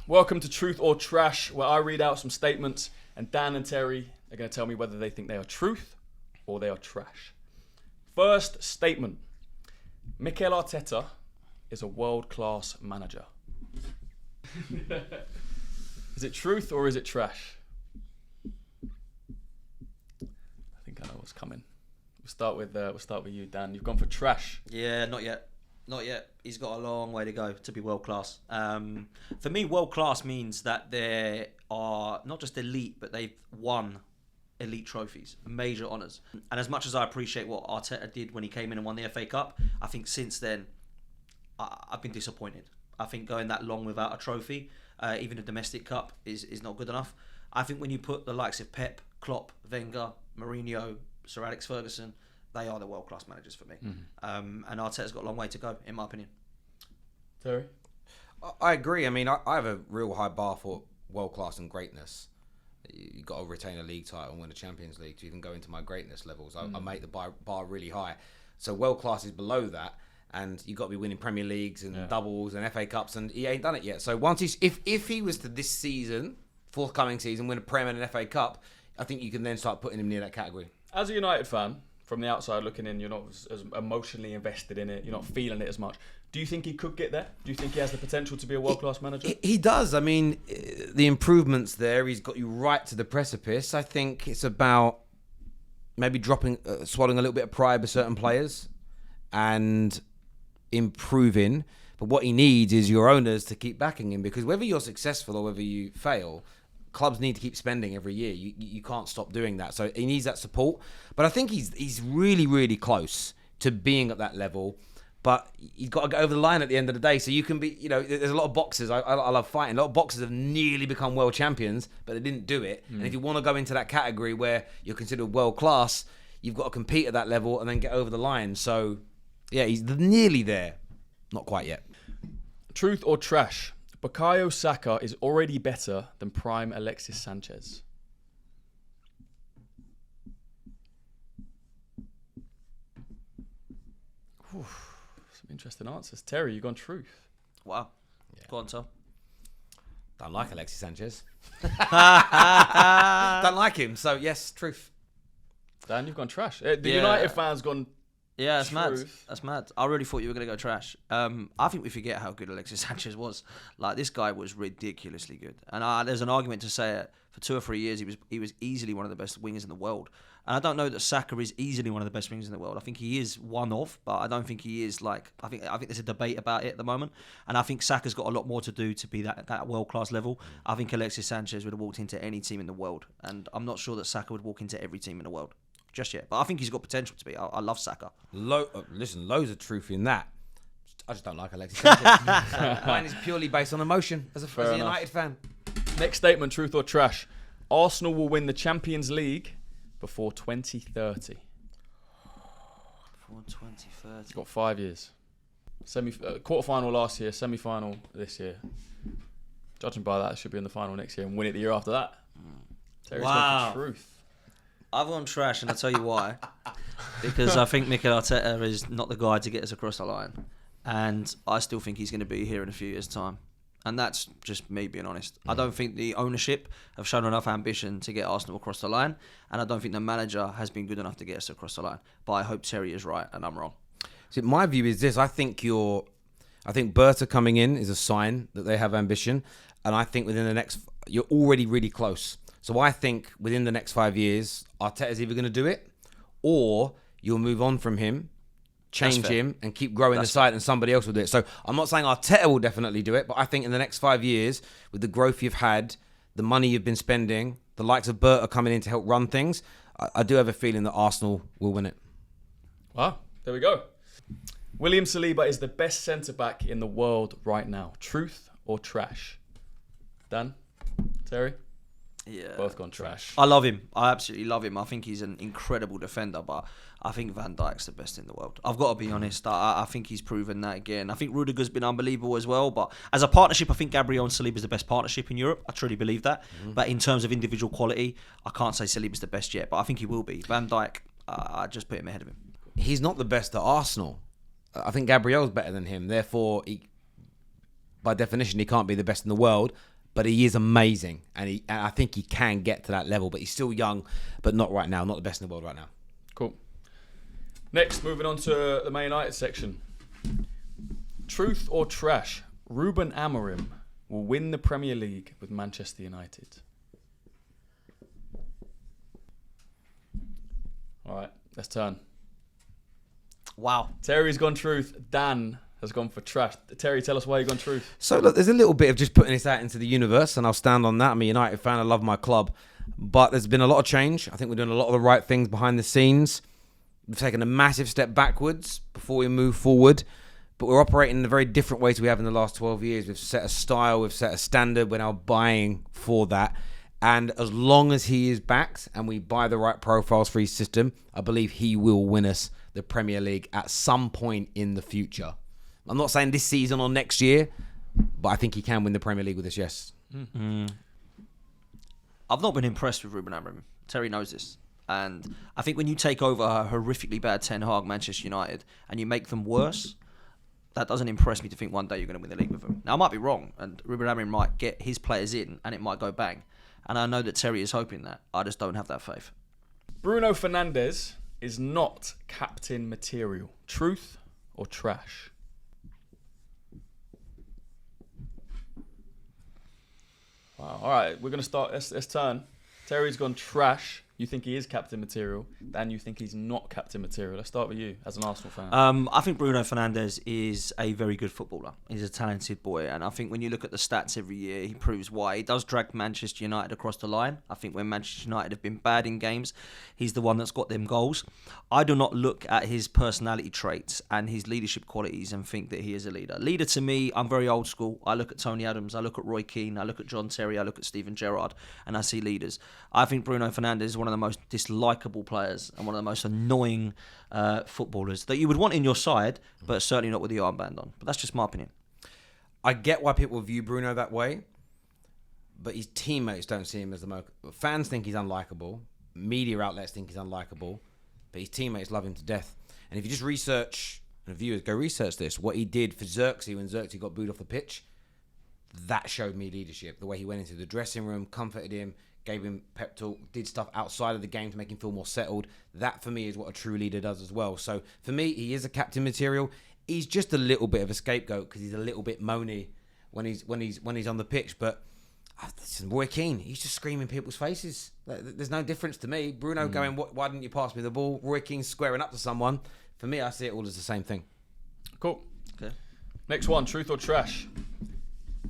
Welcome to Truth or Trash, where I read out some statements and Dan and Terry are going to tell me whether they think they are truth or they are trash. First statement. Mikel Arteta is a world-class manager. Is it truth or is it trash? I think I know what's coming. We'll start with you, Dan. You've gone for trash. Yeah, not yet. He's got a long way to go to be world class. For me, world class means that they are not just elite, but they've won elite trophies, major honours. And as much as I appreciate what Arteta did when he came in and won the FA Cup, I think since then I've been disappointed. I think going that long without a trophy, even a domestic cup, is not good enough. I think when you put the likes of Pep, Klopp, Wenger, Mourinho, Sir Alex Ferguson, they are the world-class managers for me. And Arteta's got a long way to go, in my opinion. Terry? I agree. I mean, I have a real high bar for world-class and greatness. You've got to retain a league title and win a Champions League to even go into my greatness levels. I make the bar really high. So world-class is below that, and you've got to be winning Premier Leagues and doubles and FA Cups, and he ain't done it yet. So once if he was to this season, forthcoming season, win a Premier and an FA Cup, I think you can then start putting him near that category. As a United fan, from the outside looking in, you're not as emotionally invested in it. You're not feeling it as much. Do you think he could get there? Do you think he has the potential to be a world-class manager? He does. I mean, the improvements there, he's got you right to the precipice. I think it's about maybe swallowing a little bit of pride with certain players and improving. But what he needs is your owners to keep backing him, because whether you're successful or whether you fail, clubs need to keep spending every year. You can't stop doing that. So he needs that support. But I think he's really, really close to being at that level. But you've got to get over the line at the end of the day. So you can be, there's a lot of boxers. I love fighting. A lot of boxers have nearly become world champions, but they didn't do it. And if you want to go into that category where you're considered world class, you've got to compete at that level and then get over the line. So, yeah, he's nearly there. Not quite yet. Truth or trash? Bukayo Saka is already better than prime Alexis Sanchez. Whew. Some interesting answers. Terry, you gone truth. Wow. Yeah. Go on, Tom. Don't like Alexis Sanchez. Don't like him. So, yes, truth. Dan, you've gone trash. The United fans gone Yeah, that's truth. mad. That's mad. I really thought you were going to go trash. I think we forget how good Alexis Sanchez was. Like, this guy was ridiculously good. And there's an argument to say it. For 2 or 3 years, he was easily one of the best wingers in the world. And I don't know that Saka is easily one of the best wingers in the world. I think he is one of, but I don't think he is like. I think there's a debate about it at the moment. And I think Saka's got a lot more to do to be that world-class level. I think Alexis Sanchez would have walked into any team in the world. And I'm not sure that Saka would walk into every team in the world just yet. But I think he's got potential to be. I love Saka. Listen, loads of truth in that. I just don't like Alexis Sanchez. Mine is purely based on emotion as a United fan. Next statement, truth or trash? Arsenal will win the Champions League before 2030. Before 2030. It's got 5 years. Quarter-final last year, semi-final this year. Judging by that, it should be in the final next year and win it the year after that. Terry's gone for truth. I've gone trash, and I'll tell you why. Because I think Mikel Arteta is not the guy to get us across the line. And I still think he's going to be here in a few years' time. And that's just me being honest. I don't think the ownership have shown enough ambition to get Arsenal across the line. And I don't think the manager has been good enough to get us across the line. But I hope Terry is right and I'm wrong. See, my view is this. I think Berta coming in is a sign that they have ambition. And I think you're already really close. So I think within the next 5 years, Arteta's either going to do it or you'll move on from him, change him, and keep growing the side, and somebody else will do it. So I'm not saying Arteta will definitely do it, but I think in the next 5 years, with the growth you've had, the money you've been spending, the likes of Berta coming in to help run things, I do have a feeling that Arsenal will win it. Wow, there we go. William Saliba is the best centre-back in the world right now. Truth or trash? Dan? Terry? Yeah. Both gone trash. I love him. I absolutely love him. I think he's an incredible defender, but I think Van Dijk's the best in the world. I've got to be honest. I think he's proven that again. I think Rudiger's been unbelievable as well, but as a partnership, I think Gabriel and Saliba's the best partnership in Europe. I truly believe that. But in terms of individual quality, I can't say Saliba's the best yet, but I think he will be. Van Dijk, I just put him ahead of him. He's not the best at Arsenal. I think Gabriel's better than him. Therefore, by definition, he can't be the best in the world. but he is amazing, and I think he can get to that level. But he's still young, but not right now. Not the best in the world right now. Cool. Next, moving on to the Man United section. Truth or trash? Ruben Amorim will win the Premier League with Manchester United. All right, let's turn. Wow. Terry's gone truth. Dan has gone for trash. Terry, tell us why you've gone truth. So look, there's a little bit of just putting this out into the universe, and I'll stand on that. I'm a United fan. I love my club. But there's been a lot of change. I think we're doing a lot of the right things behind the scenes. We've taken a massive step backwards before we move forward. But we're operating in a very different way to we have in the last 12 years. We've set a style, we've set a standard. We're now buying for that. And as long as he is backed and we buy the right profiles for his system, I believe he will win us the Premier League at some point in the future. I'm not saying this season or next year, but I think he can win the Premier League with us, yes. I've not been impressed with Ruben Amorim. Terry knows this. And I think when you take over a horrifically bad Ten Hag Manchester United and you make them worse, that doesn't impress me to think one day you're going to win the league with them. Now, I might be wrong, and Ruben Amorim might get his players in and it might go bang. And I know that Terry is hoping that. I just don't have that faith. Bruno Fernandes is not captain material. Truth or trash? Wow. All right, we're going to start. Let's turn. Terry's gone trash. You think he is captain material. Dan, you think he's not captain material. Let's start with you as an Arsenal fan. I think Bruno Fernandes is a very good footballer. He's a talented boy. And I think when you look at the stats every year, he proves why. He does drag Manchester United across the line. I think when Manchester United have been bad in games, he's the one that's got them goals. I do not look at his personality traits and his leadership qualities and think that he is a leader. Leader to me, I'm very old school. I look at Tony Adams, I look at Roy Keane, I look at John Terry, I look at Steven Gerrard, and I see leaders. I think Bruno Fernandes is one of the most dislikable players and one of the most annoying footballers that you would want in your side, but certainly not with the armband on. But that's just my opinion. I get why people view Bruno that way, but his teammates don't see him as the most. Fans think he's unlikable. Media outlets think he's unlikable, but his teammates love him to death. And if you just research, and viewers go research this, what he did for Xerxes when Xerxes got booed off the pitch, that showed me leadership. The way he went into the dressing room, comforted him, gave him pep talk, did stuff outside of the game to make him feel more settled. That, for me, is what a true leader does as well. So, for me, he is a captain material. He's just a little bit of a scapegoat because he's a little bit moany when he's on the pitch. But listen, Roy Keane, he's just screaming people's faces. There's no difference to me. Bruno going, why didn't you pass me the ball? Roy Keane squaring up to someone. For me, I see it all as the same thing. Cool. Okay. Next one, truth or trash?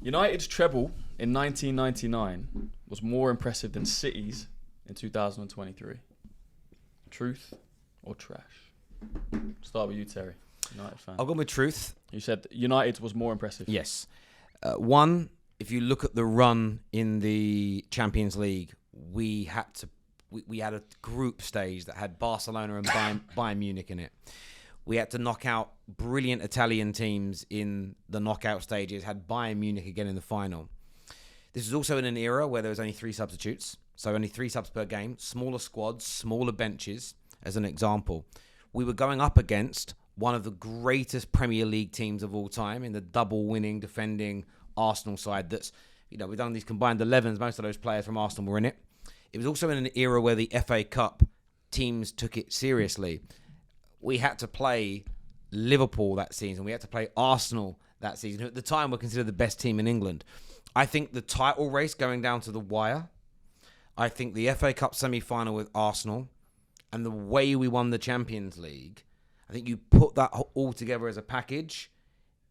United's treble in 1999 was more impressive than City's in 2023. Truth or trash? Start with you, Terry, United fan. I'll go with truth. You said United was more impressive. Yes. One, if you look at the run in the Champions League, we had a group stage that had Barcelona and Bayern Munich in it. We had to knock out brilliant Italian teams in the knockout stages, had Bayern Munich again in the final. This is also in an era where there was only 3 substitutes, so only 3 subs per game, smaller squads, smaller benches, as an example. We were going up against one of the greatest Premier League teams of all time in the double winning, defending Arsenal side that's, we've done these combined 11s, most of those players from Arsenal were in it. It was also in an era where the FA Cup teams took it seriously. We had to play Liverpool that season. We had to play Arsenal that season, who at the time were considered the best team in England. I think the title race going down to the wire, I think the FA Cup semi-final with Arsenal, and the way we won the Champions League, I think you put that all together as a package.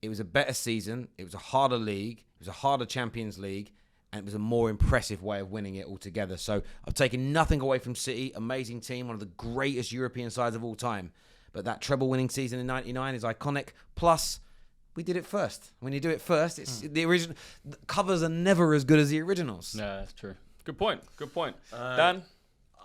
It was a better season. It was a harder league. It was a harder Champions League. And it was a more impressive way of winning it altogether. So I've taken nothing away from City. Amazing team. One of the greatest European sides of all time. But that treble winning season in 99 is iconic. Plus, we did it first. When you do it first, it's the original. The covers are never as good as the originals. Yeah, that's true. Good point. Dan,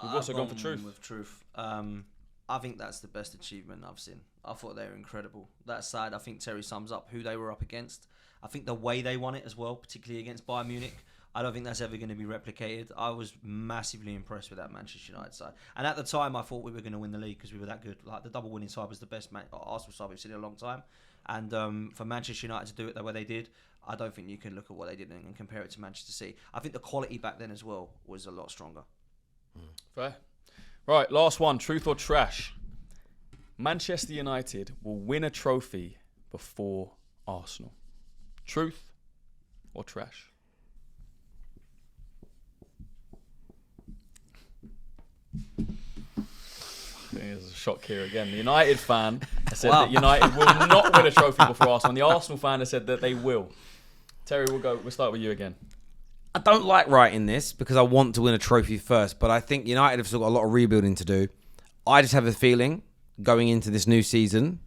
we've also gone for truth. With truth. I think that's the best achievement I've seen. I thought they were incredible. That side, I think Terry sums up who they were up against. I think the way they won it as well, particularly against Bayern Munich, I don't think that's ever going to be replicated. I was massively impressed with that Manchester United side. And at the time, I thought we were going to win the league because we were that good. Like, the double winning side was the best Arsenal side we've seen in a long time. And for Manchester United to do it the way they did, I don't think you can look at what they did and compare it to Manchester City. I think the quality back then as well was a lot stronger. Fair. Right, last one. Truth or trash? Manchester United will win a trophy before Arsenal. Truth or trash? I think there's a shock here again. The United fan has said that United will not win a trophy before Arsenal. And the Arsenal fan has said that they will. Terry, we'll start with you again. I don't like writing this because I want to win a trophy first, but I think United have still got a lot of rebuilding to do. I just have a feeling going into this new season,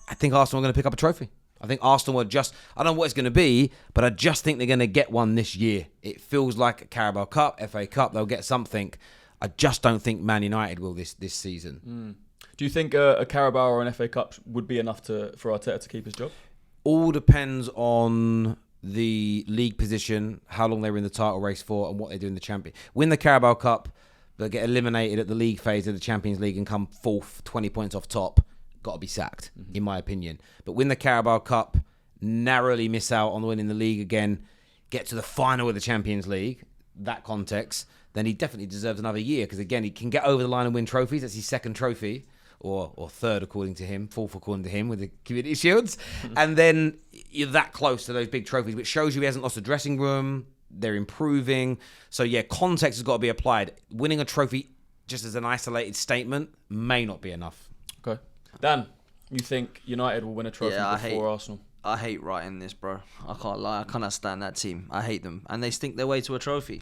I think Arsenal are going to pick up a trophy. I think Arsenal are just, I don't know what it's going to be, but I just think they're going to get one this year. It feels like a Carabao Cup, FA Cup, they'll get something. I just don't think Man United will this season. Do you think a Carabao or an FA Cup would be enough for Arteta to keep his job? All depends on the league position, how long they were in the title race for, and what they do in the Champions. Win the Carabao Cup, they'll get eliminated at the league phase of the Champions League and come fourth, 20 points off top. Got to be sacked, in my opinion. But win the Carabao Cup, narrowly miss out on winning the league again, get to the final of the Champions League, that context, then he definitely deserves another year because, again, he can get over the line and win trophies. That's his second trophy, or third according to him, fourth according to him with the Community Shields. And then you're that close to those big trophies, which shows you he hasn't lost a dressing room. They're improving. So, yeah, context has got to be applied. Winning a trophy just as an isolated statement may not be enough. Okay. Dan, you think United will win a trophy before Arsenal? I hate writing this, bro. I can't lie. I cannot stand that team. I hate them. And they stink their way to a trophy.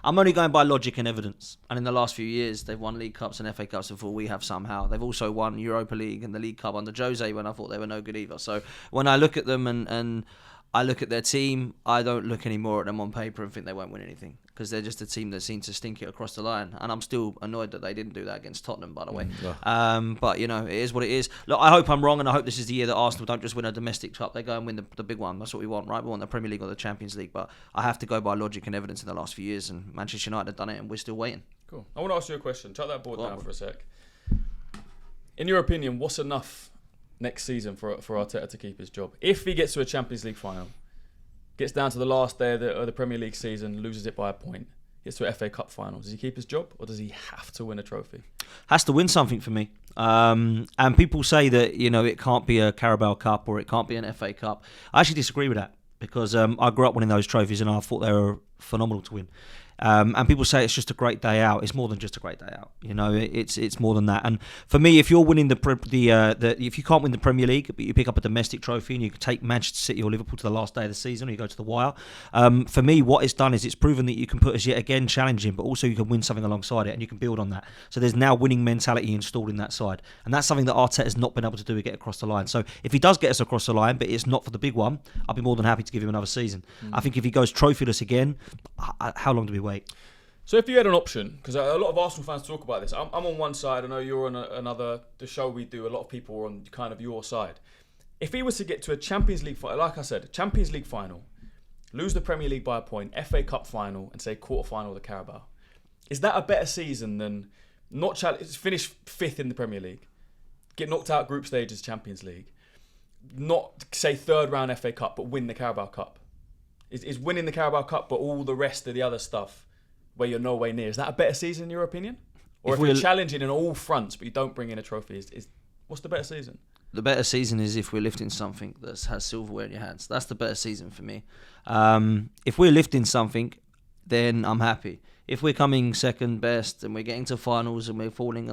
I'm only going by logic and evidence. And in the last few years, they've won League Cups and FA Cups before we have somehow. They've also won Europa League and the League Cup under Jose when I thought they were no good either. So when I look at them and I look at their team, I don't look anymore at them on paper and think they won't win anything. Because they're just a team that seems to stink it across the line. And I'm still annoyed that they didn't do that against Tottenham, by the way. But, you know, it is what it is. Look, I hope I'm wrong, and I hope this is the year that Arsenal don't just win a domestic cup. They go and win the big one. That's what we want, right? We want the Premier League or the Champions League. But I have to go by logic and evidence in the last few years. And Manchester United have done it, and we're still waiting. Cool. I want to ask you a question. Chuck that board down for a sec. In your opinion, what's enough next season for Arteta to keep his job? If he gets to a Champions League final, gets down to the last day of the Premier League season, loses it by a point, gets to a FA Cup final, does he keep his job or does he have to win a trophy? Has to win something for me. And people say that, you know, it can't be a Carabao Cup or it can't be an FA Cup. I actually disagree with that because I grew up winning those trophies and I thought they were phenomenal to win. And people say it's just a great day out. It's more than just a great day out. You know, it's more than that. And for me, if you're winning if you can't win the Premier League, but you pick up a domestic trophy and you can take Manchester City or Liverpool to the last day of the season, or you go to the wire. For me, what it's done is it's proven that you can put us yet again challenging, but also you can win something alongside it and you can build on that. So there's now winning mentality installed in that side, and that's something that Arteta has not been able to do to get across the line. So if he does get us across the line, but it's not for the big one, I'll be more than happy to give him another season. I think if he goes trophyless again, how long do we wait? So if you had an option, because a lot of Arsenal fans talk about this, I'm on one side, I know you're on another, the show we do, a lot of people are on kind of your side. If he was to get to a Champions League final, like I said, Champions League final, lose the Premier League by a point, FA Cup final, and say quarter-final of the Carabao, is that a better season than finish fifth in the Premier League, get knocked out group stages Champions League, not say third round FA Cup, but win the Carabao Cup? Is winning the Carabao Cup, but all the rest of the other stuff where you're no way near, is that a better season in your opinion? Or if you're challenging in all fronts but you don't bring in a trophy, what's the better season? The better season is if we're lifting something that has silverware in your hands. That's the better season for me. If we're lifting something, then I'm happy. If we're coming second best and we're getting to finals and we're falling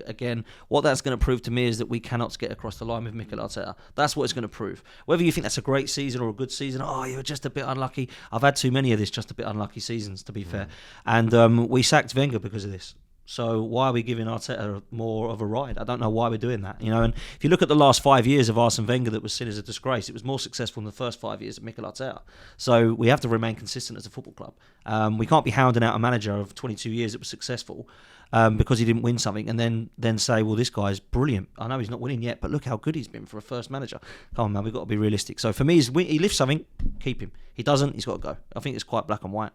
again, what that's going to prove to me is that we cannot get across the line with Mikel Arteta. That's what it's going to prove. Whether you think that's a great season or a good season, you're just a bit unlucky. I've had too many of this just a bit unlucky seasons, to be fair. And we sacked Wenger because of this. So why are we giving Arteta more of a ride? I don't know why we're doing that. You know, and if you look at the last 5 years of Arsene Wenger that was seen as a disgrace, it was more successful in the first 5 years of Mikel Arteta. So we have to remain consistent as a football club. We can't be hounding out a manager of 22 years that was successful because he didn't win something and then say, well, this guy's brilliant. I know he's not winning yet, but look how good he's been for a first manager. Come on, man, we've got to be realistic. So for me, he lifts something, keep him. He doesn't, he's got to go. I think it's quite black and white.